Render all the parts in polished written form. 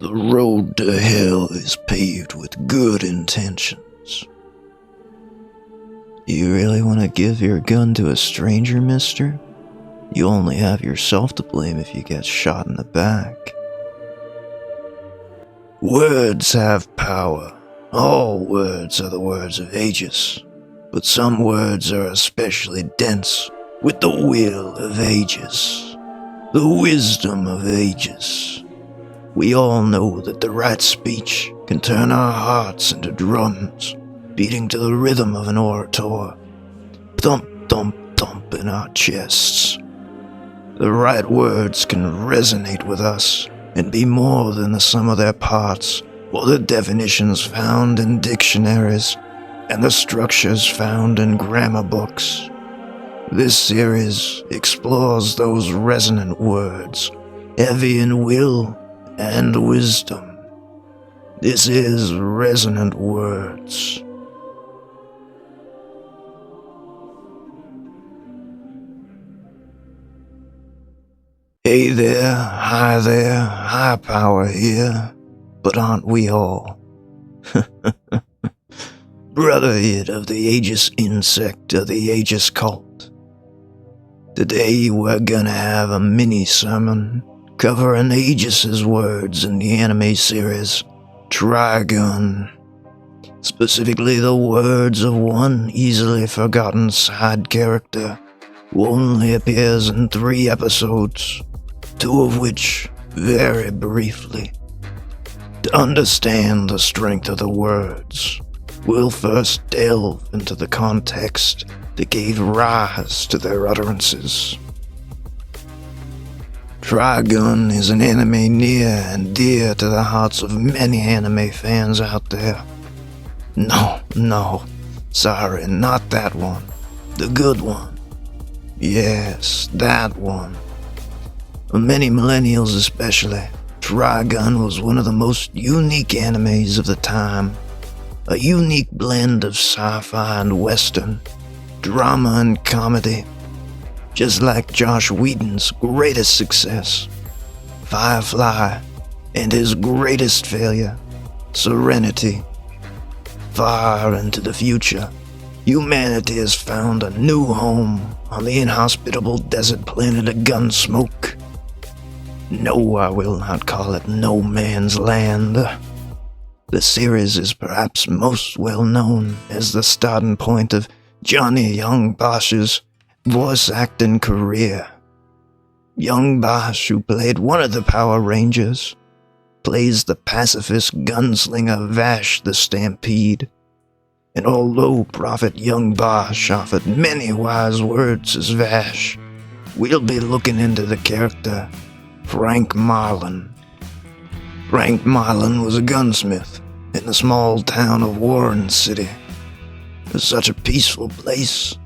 The road to hell is paved with good intentions. You really want to give your gun to a stranger, mister? You only have yourself to blame if you get shot in the back. Words have power. All words are the words of Aegis, but some words are especially dense with the will of Aegis, the wisdom of Aegis. We all know that the right speech can turn our hearts into drums, beating to the rhythm of an orator. Thump, thump, thump in our chests. The right words can resonate with us and be more than the sum of their parts, or the definitions found in dictionaries and the structures found in grammar books. This series explores those resonant words, heavy in will and wisdom. This is Resonant Words. Hey there, high power here, but aren't we all? Brotherhood of the Aegis-In sect of the Aegis cult. Today we're gonna have a mini-sermon covering Aegis' words in the anime series Trigun. Specifically the words of one easily forgotten side character who only appears in 3 episodes, 2 of which very briefly. To understand the strength of the words, we'll first delve into the context that gave rise to their utterances. Trigun is an anime near and dear to the hearts of many anime fans out there. No, sorry, not that one. The good one. Yes, that one. For many millennials especially, Trigun was one of the most unique animes of the time. A unique blend of sci-fi and western, drama and comedy. Just like Joss Whedon's greatest success, Firefly, and his greatest failure, Serenity. Far into the future, humanity has found a new home on the inhospitable desert planet of Gunsmoke. No, I will not call it No Man's Land. The series is perhaps most well known as the starting point of Johnny Young Bosch's voice acting career. Young Bosch, who played one of the Power Rangers, plays the pacifist gunslinger Vash the Stampede. And although Prophet Young Bosch offered many wise words as Vash, we'll be looking into the character Frank Marlon. Frank Marlon was a gunsmith in the small town of Warren City. It was such a peaceful place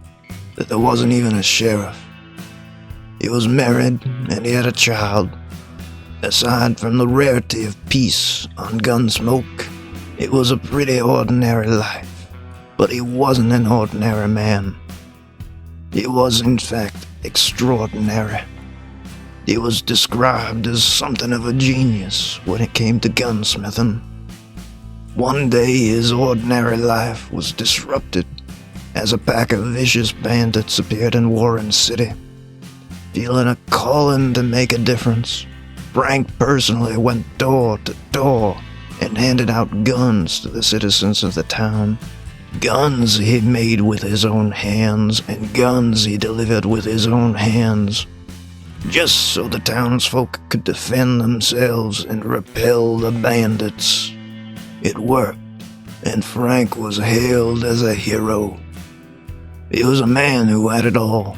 that there wasn't even a sheriff. He was married and he had a child. Aside from the rarity of peace on Gunsmoke, it was a pretty ordinary life. But he wasn't an ordinary man. He was, in fact, extraordinary. He was described as something of a genius when it came to gunsmithing. One day his ordinary life was disrupted as a pack of vicious bandits appeared in Warren City. Feeling a calling to make a difference, Frank personally went door to door and handed out guns to the citizens of the town. Guns he made with his own hands, and guns he delivered with his own hands, just so the townsfolk could defend themselves and repel the bandits. It worked, and Frank was hailed as a hero. He was a man who had it all: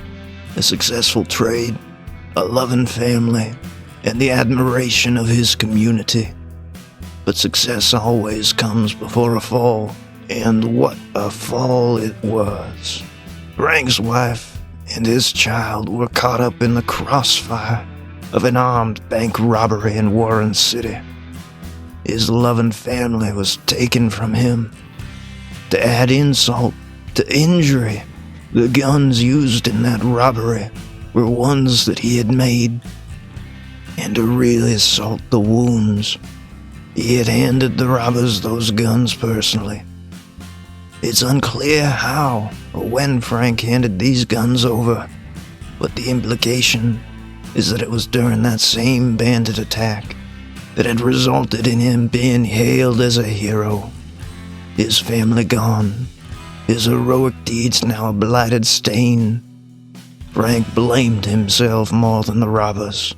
a successful trade, a loving family, and the admiration of his community. But success always comes before a fall, and what a fall it was. Frank's wife and his child were caught up in the crossfire of an armed bank robbery in Warren City. His loving family was taken from him. To add insult to injury, the guns used in that robbery were ones that he had made. And to really salt the wounds, he had handed the robbers those guns personally. It's unclear how or when Frank handed these guns over, but the implication is that it was during that same bandit attack that had resulted in him being hailed as a hero. His family gone, his heroic deeds now a blighted stain. Frank blamed himself more than the robbers,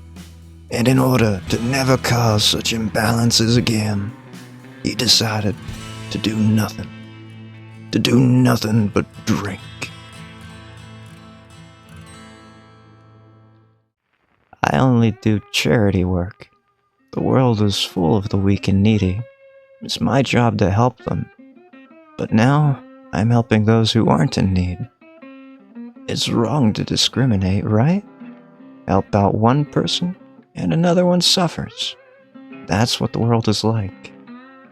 and in order to never cause such imbalances again, he decided to do nothing but drink. I only do charity work. The world is full of the weak and needy. It's my job to help them. But now, I'm helping those who aren't in need. It's wrong to discriminate, right? Help out one person, and another one suffers. That's what the world is like.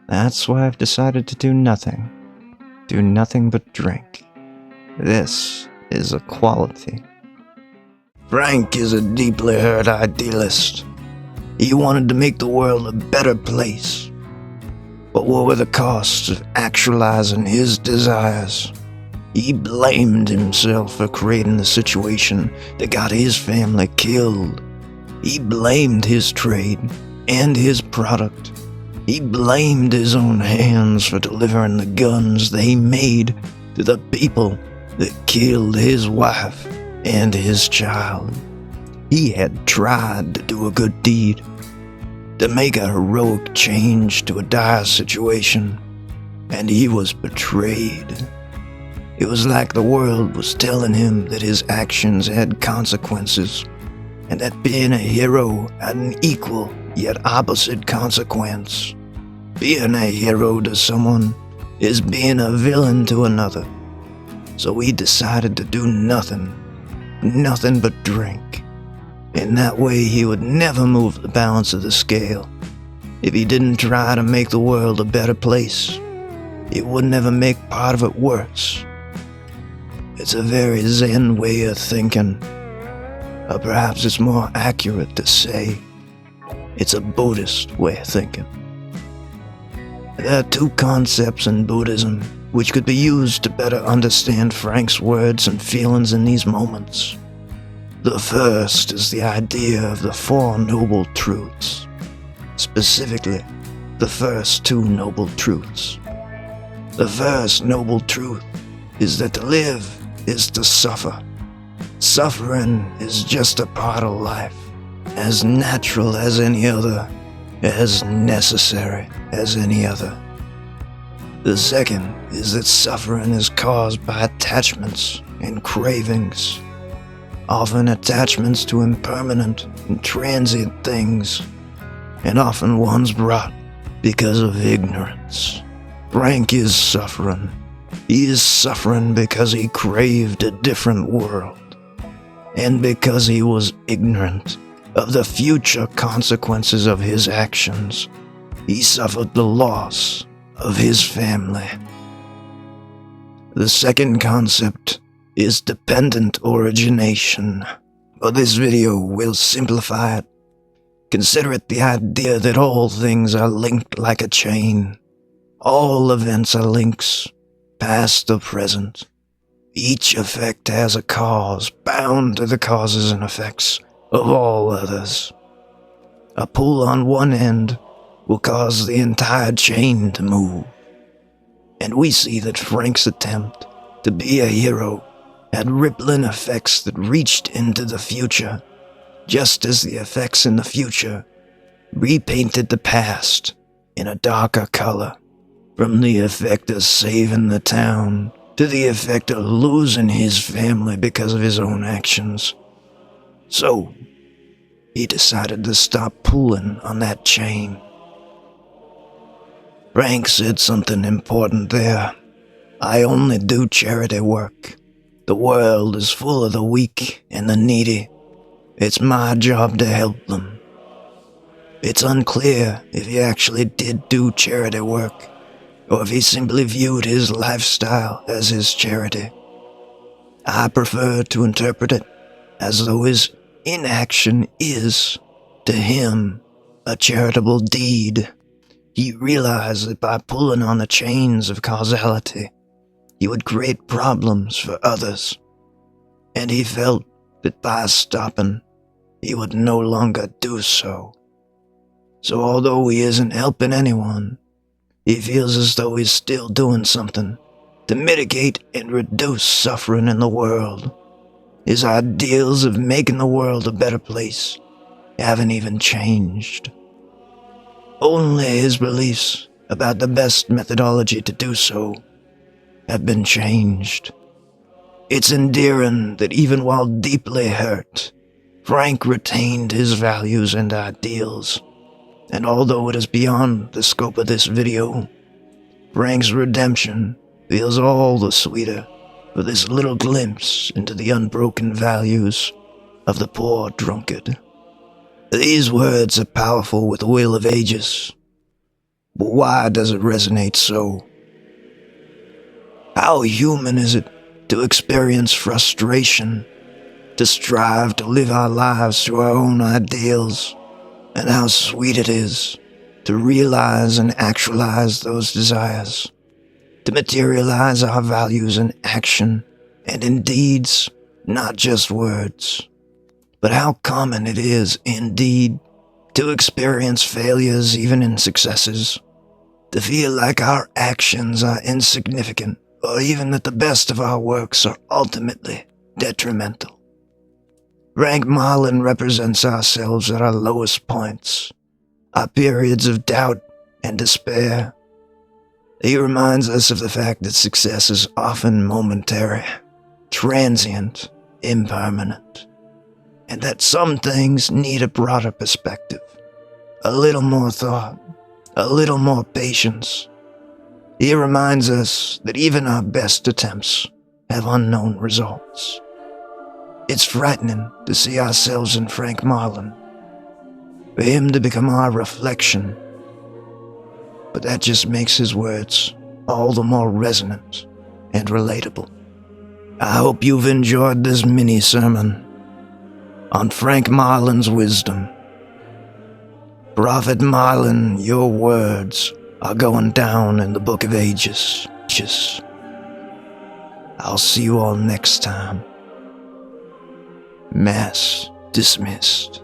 That's why I've decided to do nothing. Do nothing but drink. This is equality. Frank is a deeply hurt idealist. He wanted to make the world a better place. But what were the costs of actualizing his desires? He blamed himself for creating the situation that got his family killed. He blamed his trade and his product. He blamed his own hands for delivering the guns they made to the people that killed his wife and his child. He had tried to do a good deed, to make a heroic change to a dire situation, and he was betrayed. It was like the world was telling him that his actions had consequences, and that being a hero had an equal yet opposite consequence. Being a hero to someone is being a villain to another. So he decided to do nothing but drink. In that way, he would never move the balance of the scale. If he didn't try to make the world a better place, he would never make part of it worse. It's a very Zen way of thinking. Or perhaps it's more accurate to say it's a Buddhist way of thinking. There are two concepts in Buddhism which could be used to better understand Frank's words and feelings in these moments. The first is the idea of the Four Noble Truths, specifically the first two Noble Truths. The first Noble Truth is that to live is to suffer. Suffering is just a part of life, as natural as any other, as necessary as any other. The second is that suffering is caused by attachments and cravings, often attachments to impermanent and transient things, and often ones brought because of ignorance. Frank is suffering. He is suffering because he craved a different world, and because he was ignorant of the future consequences of his actions. He suffered the loss of his family. The second concept is dependent origination, but this video will simplify it. Consider it the idea that all things are linked like a chain. All events are links, past or present. Each effect has a cause bound to the causes and effects of all others. A pull on one end will cause the entire chain to move. And we see that Frank's attempt to be a hero had rippling effects that reached into the future, just as the effects in the future repainted the past in a darker color, from the effect of saving the town to the effect of losing his family because of his own actions. So, he decided to stop pulling on that chain. Frank said something important there. I only do charity work. The world is full of the weak and the needy. It's my job to help them. It's unclear if he actually did do charity work, or if he simply viewed his lifestyle as his charity. I prefer to interpret it as though his inaction is, to him, a charitable deed. He realized that by pulling on the chains of causality, he would create problems for others. And he felt that by stopping, he would no longer do so. So although he isn't helping anyone, he feels as though he's still doing something to mitigate and reduce suffering in the world. His ideals of making the world a better place haven't even changed. Only his beliefs about the best methodology to do so have been changed. It's endearing that even while deeply hurt, Frank retained his values and ideals. And although it is beyond the scope of this video, Frank's redemption feels all the sweeter for this little glimpse into the unbroken values of the poor drunkard. These words are powerful with the will of Aegis, but why does it resonate so? How human is it to experience frustration, to strive to live our lives to our own ideals, and how sweet it is to realize and actualize those desires, to materialize our values in action and in deeds, not just words. But how common it is, indeed, to experience failures even in successes, to feel like our actions are insignificant, or even that the best of our works are ultimately detrimental. Frank Marlon represents ourselves at our lowest points, our periods of doubt and despair. He reminds us of the fact that success is often momentary, transient, impermanent, and that some things need a broader perspective, a little more thought, a little more patience. He reminds us that even our best attempts have unknown results. It's frightening to see ourselves in Frank Marlon, for him to become our reflection, but that just makes his words all the more resonant and relatable. I hope you've enjoyed this mini-sermon on Frank Marlon's wisdom. Prophet Marlon, your words are going down in the Book of Aegis. I'll see you all next time. Mass dismissed.